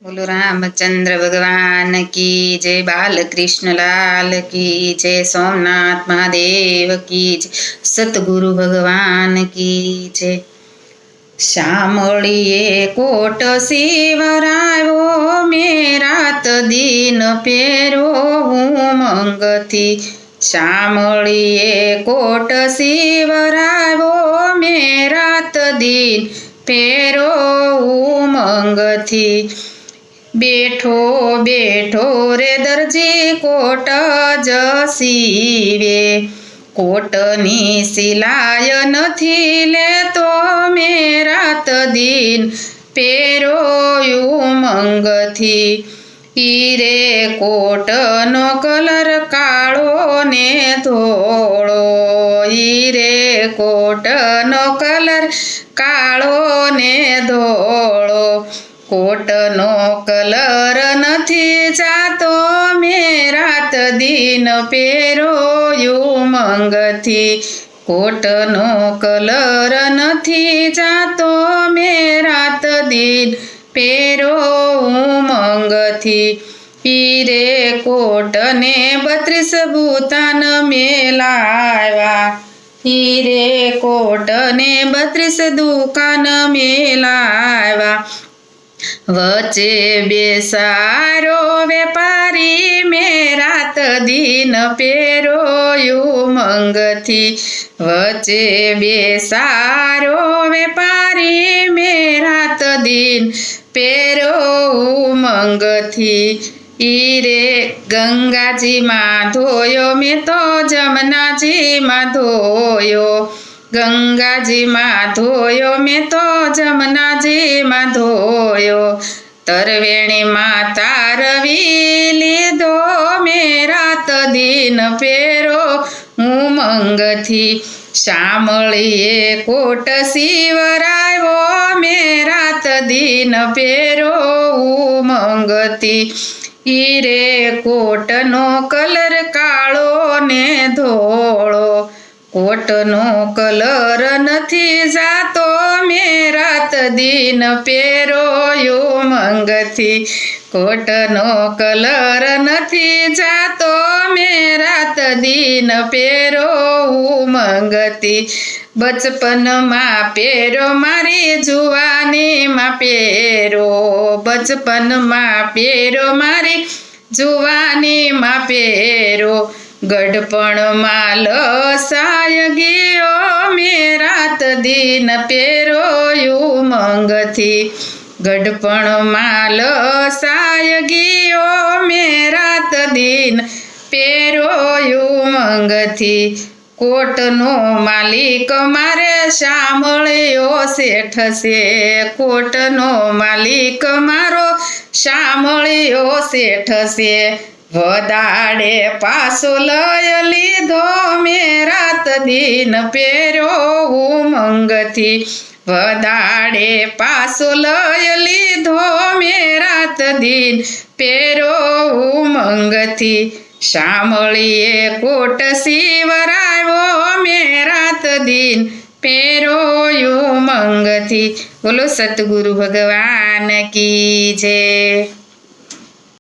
बोलो रामचंद्र भगवान की जय, बालकृष्ण लाल की जय, सोमनाथ महादेव की जय, सतगुरु भगवान की जय। શામળીએ કોટ શિવરાયો મેં રાત દિન પેરો ઉમંગથી, શામળીએ કોટ શિવરાયો મેં રાત દિન પેરો ઉમંગથી। બેઠો બેઠો રે દરજી કોટ જ સીવે, કોટની સિલાય નથી લેતો મેં રાત દિન પેરો ઉમંગથી। ઈરે કોટનો કલર કાળો ને ધોળો, ઈરે કોટનો કલર કાળો ને ધોળો, કોટનો કલર નથી જાતો મેં રાત દિન પેરો ઉમંગથી। કોટનો કલર નથી જાતો મેં રાત દિન પેરો ઉમંગથી। ઈરે કોટને 32 ભૂતાન મેલાવ્યા, ઈરે કોટને 32 દુકાન મેલાવ્યા। વચ્ચે બેસારો વેપારી મેં રાત દિન પેરો ઉમંગથી। વચ્ચે બેસારો વેપારી મેં રાત દિન પેરો ઉમંગથી। ઈરે ગંગાજીમાં ધોયો મેં તો જમનાજીમાં ધોયો, ગંગાજીમાં ધોયો મેં તો જમનાજીમાં ધોયો। તરવેણીમાં તારવી લીધો મેં રાત દિન પેરો ઉમંગથી। શામળીએ કોટ શિવરાયો મેં રાત દિન પેરો ઉમંગથી। ઈરે કોટનો કલર કાળો ને ધોળો, કોટનો કલર નથી જાતો મેં રાત દિન પેરો ઉમંગથી। કોટનો કલર નથી જાતો મેં રાત દિન પેરો ઉમંગથી। બચપનમાં પેરો મારી જુવાનીમાં પેરો, બચપનમાં પેરો મારી જુવાનીમાં પેરો, ગઢપણમાં લસાય ગયો મેં રાત દિન પેરો ઉમંગથી। ગઢપણમાં લસાય ગયો મેં રાત દિન પેરો ઉમંગથી। કોટનો માલિક મારે શામળિયો શેઠ છે, કોટનો માલિક મારો શામળિયો શેઠ છે। વદાડે પાસો લઈ લીધો મેં રાત દિન પેરો ઉમંગથી। વદાડે પાસો લઈ લીધો મેં રાત દિન પેરો ઉમંગથી। શામળીએ કોટ શિવરાયો મેં રાત દિન પેરો ઉમંગથી। બોલો સતગુરુ ભગવાન કી જય।